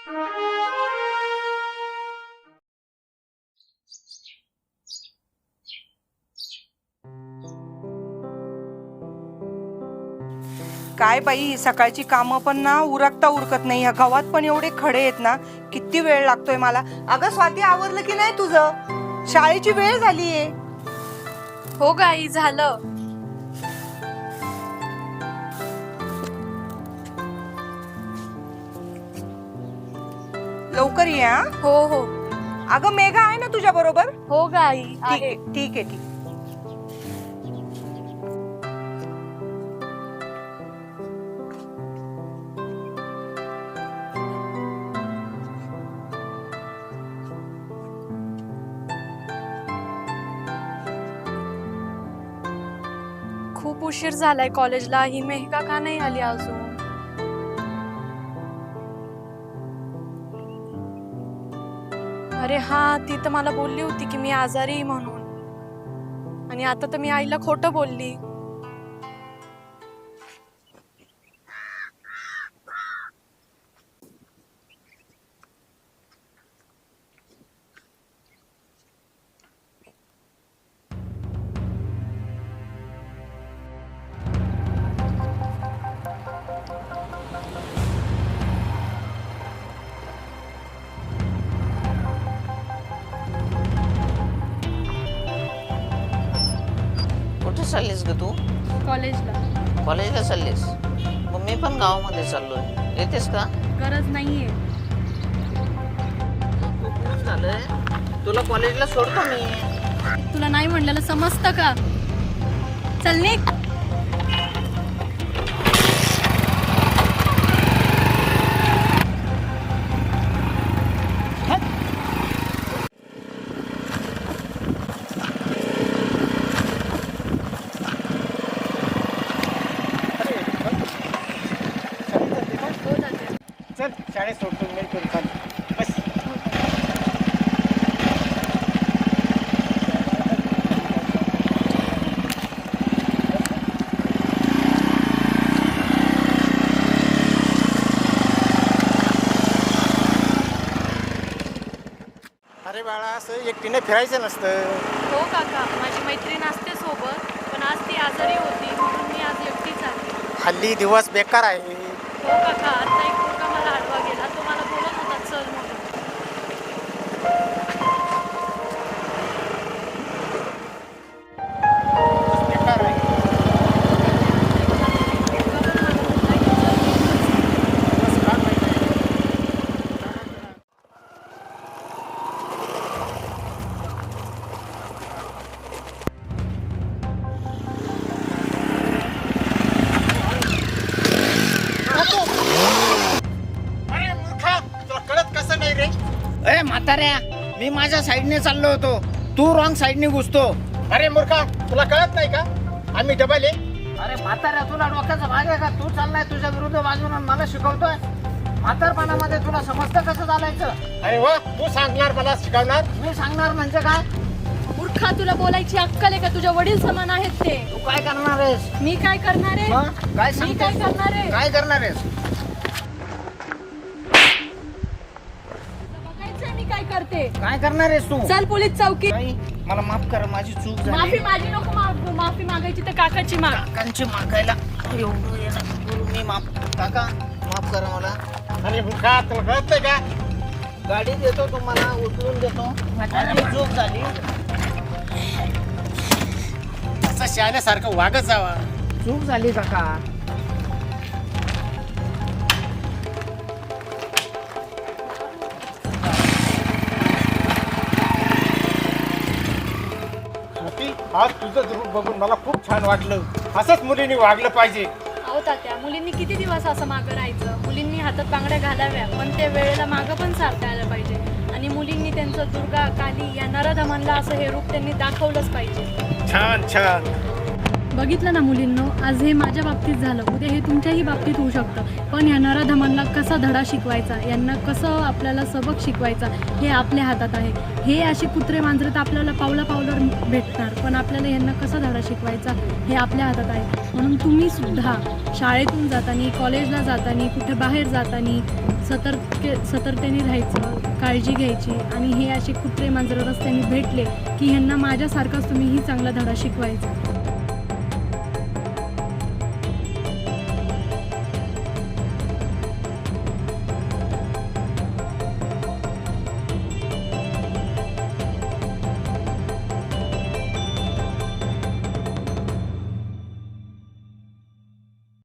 काय बाई, सकाळची कामं पण ना उरकता उरकत नाही. ह्या गावात पण एवढे खडे आहेत ना, किती वेळ लागतोय मला. अगं स्वाती, आवरलं की नाही तुझं? शाळेची वेळ झालीये. हो गाई, झालं. लवकर ये हा. हो हो अगं मेघा आहे ना तुझ्या बरोबर? हो गाई ठीक आहे. आहे, ठीक आहे, ठीक. खूप उशीर झालाय कॉलेजला. ही मेहका का नाही आली अजून? अरे हा, ती तर मला बोलली होती की मी आजारी आहे म्हणून, आणि आता तर मी आईला खोटं बोलली. कुठे चाललीस ग तू? कॉलेजला कॉलेजला चाललीस? मग मी पण गावामध्ये चाललोय, येतेस का? गरज नाहीये. खूप दिवस झालंय, तुला कॉलेजला सोडतो मी. तुला नाही म्हणलेलं समजतं का? चल निघ. चल शाळेत सोडतो मी करू चाल बस. अरे बाळा, असं एकटीने फिरायचं नसतं. हो काका, माझी मैत्रीण असते सोबत, पण आज ती आजारी होती म्हणून मी आज एकटीच आली. हल्ली दिवस बेकार आहे. हो काका, आता एक मुलगा मला आडवा गेला, तो मला बोलत होता चल म्हणून. बेकार आहे. दिवस फार वाईट आहे. अरे मूर्खा, तुला कळत कसं नाही रे? अरे म्हाताऱ्या, मी माझ्या साईडने चाललो होतो, तू रॉंग साईडने घुसतो. अरे मूर्खा, तुला कळत नाही का आम्ही डबल आहे? अरे म्हाताऱ्या, तुला डोक्याचा भाग आहे का? तू चाललाय तुझ्या विरुद्ध बाजूने, मला शिकवतोय. म्हातारपणामध्ये तुला समजतं कसं चालायचं? अरे वा, तू सांगणार मला शिकवणार? मी सांगणार म्हणजे काय? मूर्खा, तुला बोलायची अक्कल आहे का? तुझ्या वडील समान आहेत ते. तू काय करणार आहेस? मी काय करणार आहे? मग काय मी सांगतेस काय तू? करणार आहे? काय करणार आहेस? बघायचंय मी काय करते. काय करणार आहेस तू? चल पोलीस चौकी. ताई, मला माफ कर, माझी चूक माफी झाली. माझी नको मागू. माफी मागायची तर काकाची माग. काकांची मागायला एवढं येणं करून मी माफ. काका, माफ करा मला. अरे मूर्खा, तुला कळत नाही का? गाडी देतो तुम्हाला, उचलून देतो. माझी चूक झाली. असं शहाण्यासारखं वागत जावा. चूक झाली काका. श्रुती, आज तुझं रूप बघून मला खूप छान वाटलं. असंच मुलींनी वागलं पाहिजे. अहो तात्या, मुलींनी किती दिवस असं मागं राहायचं? मुलींनी हातात बांगड्या घालाव्या, पण त्या वेळेला मागं पण सारता आलं पाहिजे. आणि मुलींनी त्यांचं दुर्गा, काली या नरधमांना असं हे रूप त्यांनी दाखवलंच पाहिजे. छान छान. बघितलं ना मुलींनो, आज हे माझ्या बाबतीत झालं, उद्या हे तुमच्याही बाबतीत होऊ शकतं. पण ह्या नराधमांना कसा धडा शिकवायचा, यांना कसं आपल्याला सबक शिकवायचा हे आपल्या हातात आहे. हे असे कुत्रे मांजरं तर आपल्याला पावलावर भेटणार, पण आपल्याला यांना कसा धडा शिकवायचा हे आपल्या हातात आहे. म्हणून तुम्ही सुद्धा शाळेतून जाताना, कॉलेजला जाताना, कुठे बाहेर जाताना सतर्कतेने राहायचं, काळजी घ्यायची. आणि हे असे कुत्रे मांजरं रस्त्याने भेटले की ह्यांना माझ्यासारखाच तुम्हीही चांगला धडा शिकवायचा.